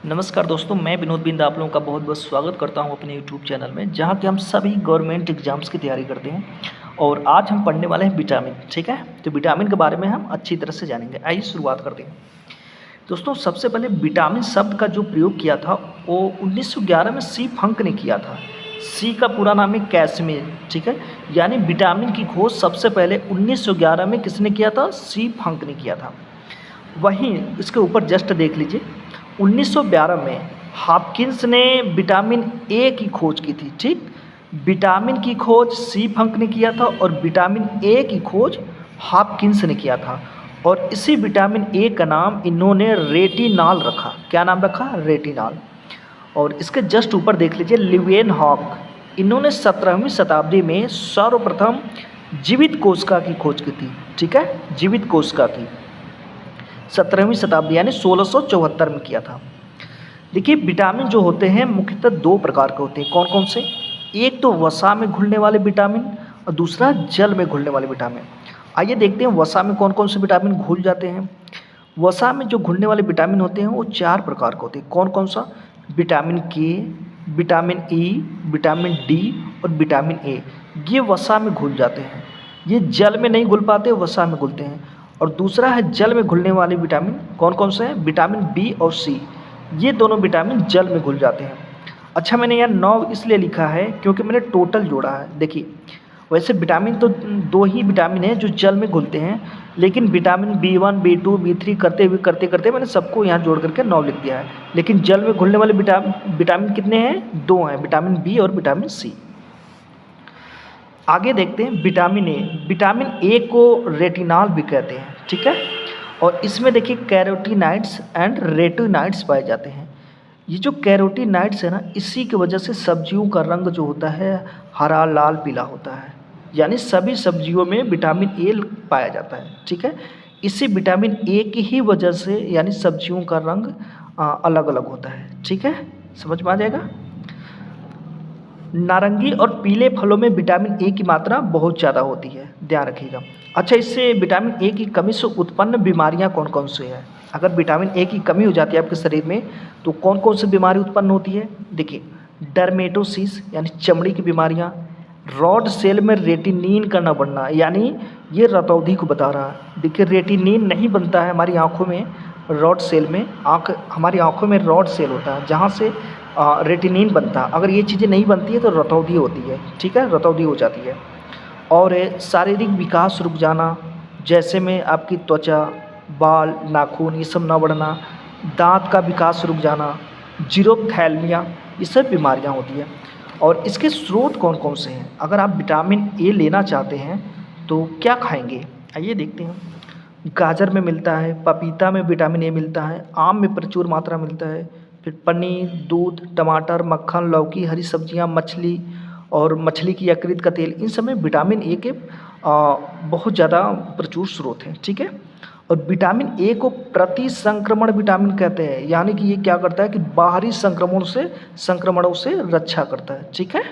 नमस्कार दोस्तों, मैं विनोद बिंद आप लोगों का बहुत बहुत स्वागत करता हूं अपने यूट्यूब चैनल में, जहां कि हम सभी गवर्नमेंट एग्जाम्स की तैयारी करते हैं। और आज हम पढ़ने वाले हैं विटामिन। ठीक है, तो विटामिन के बारे में हम अच्छी तरह से जानेंगे। आइए शुरुआत करते हैं। दोस्तों, सबसे पहले विटामिन शब्द का जो प्रयोग किया था वो 1911 में सी फंक ने किया था। सी का पूरा नाम है कैसमीर। ठीक है, यानी विटामिन की खोज सबसे पहले 1911 में किसने किया था? सी फंक ने किया था। वहीं इसके ऊपर जस्ट देख लीजिए, 1912 में हॉपकिंस ने विटामिन ए की खोज की थी। ठीक, विटामिन की खोज सी फंक ने किया था और विटामिन ए की खोज हॉपकिंस ने किया था। और इसी विटामिन ए का नाम इन्होंने रेटिनॉल रखा। क्या नाम रखा? रेटिनॉल। और इसके जस्ट ऊपर देख लीजिए, लिवेनहॉक, इन्होंने 17वीं शताब्दी में सर्वप्रथम जीवित कोशिका की खोज की थी। ठीक है, जीवित कोशिका की 17वीं शताब्दी यानी 1674 में किया था। देखिए, विटामिन जो होते हैं मुख्यतः दो प्रकार के होते हैं। कौन कौन से? एक तो वसा में घुलने वाले विटामिन और दूसरा जल में घुलने वाले विटामिन। आइए देखते हैं वसा में कौन कौन से विटामिन घुल जाते हैं। वसा में जो घुलने वाले विटामिन होते हैं वो 4 प्रकार के होते हैं। कौन कौन सा? विटामिन के, विटामिन ई, विटामिन डी और विटामिन ए। ये वसा में घुल जाते हैं। ये जल में नहीं घुल पाते, वसा में घुलते हैं। और दूसरा है जल में घुलने वाले विटामिन। कौन कौन से हैं? विटामिन बी और सी। ये दोनों विटामिन जल में घुल जाते हैं। अच्छा, मैंने यहाँ 9 इसलिए लिखा है क्योंकि मैंने टोटल जोड़ा है। देखिए, वैसे विटामिन तो दो ही विटामिन हैं जो जल में घुलते हैं, लेकिन विटामिन B1, B2, B3 करते करते मैंने सबको यहाँ जोड़ करके 9 लिख दिया है। लेकिन जल में घुलने वाले विटामिन कितने हैं? 2 हैं, विटामिन बी और विटामिन सी। आगे देखते हैं विटामिन ए। विटामिन ए को रेटिनॉल भी कहते हैं। ठीक है, और इसमें देखिए कैरोटीनाइड्स एंड रेटिनॉइड्स पाए जाते हैं। ये जो कैरोटीनाइड्स है ना, इसी की वजह से सब्जियों का रंग जो होता है हरा, लाल, पीला होता है। यानी सभी सब्जियों में विटामिन ए पाया जाता है। ठीक है, इसी विटामिन ए की ही वजह से यानी सब्जियों का रंग अलग अलग होता है। ठीक है, समझ में आ जाएगा। नारंगी और पीले फलों में विटामिन ए की मात्रा बहुत ज़्यादा होती है, ध्यान रखिएगा। अच्छा, इससे विटामिन ए की कमी से उत्पन्न बीमारियां कौन कौन सी हैं? अगर विटामिन ए की कमी हो जाती है आपके शरीर में तो कौन कौन सी बीमारी उत्पन्न होती है? देखिए, डर्मेटोसिस यानी चमड़ी की बीमारियां, रॉड सेल में रेटिनिन का न बनना, यानी ये रतौंधी को बता रहा है। देखिए, रेटिनिन नहीं बनता है हमारी आँखों में, रॉड सेल में, हमारी आँखों में रॉड सेल होता है जहाँ से रेटिनिन बनता है। अगर ये चीज़ें नहीं बनती है तो रतौंधी होती है। ठीक है, रतौंधी हो जाती है। और शारीरिक विकास रुक जाना, जैसे में आपकी त्वचा, बाल, नाखून ये सब ना बढ़ना, दांत का विकास रुक जाना, जीरोप्थैल्मिया, ये सब बीमारियां होती हैं। और इसके स्रोत कौन कौन से हैं? अगर आप विटामिन ए लेना चाहते हैं तो क्या खाएंगे? आइए देखते हैं। गाजर में मिलता है, पपीता में विटामिन ए मिलता है, आम में प्रचुर मात्रा मिलता है, फिर पनीर, दूध, टमाटर, मक्खन, लौकी, हरी सब्जियां, मछली और मछली की यकृत का तेल, इन सब में विटामिन ए के बहुत ज़्यादा प्रचुर स्रोत हैं। ठीक है, और विटामिन ए को प्रतिसंक्रमण विटामिन कहते हैं, यानी कि ये क्या करता है कि बाहरी संक्रमणों से रक्षा करता है। ठीक है,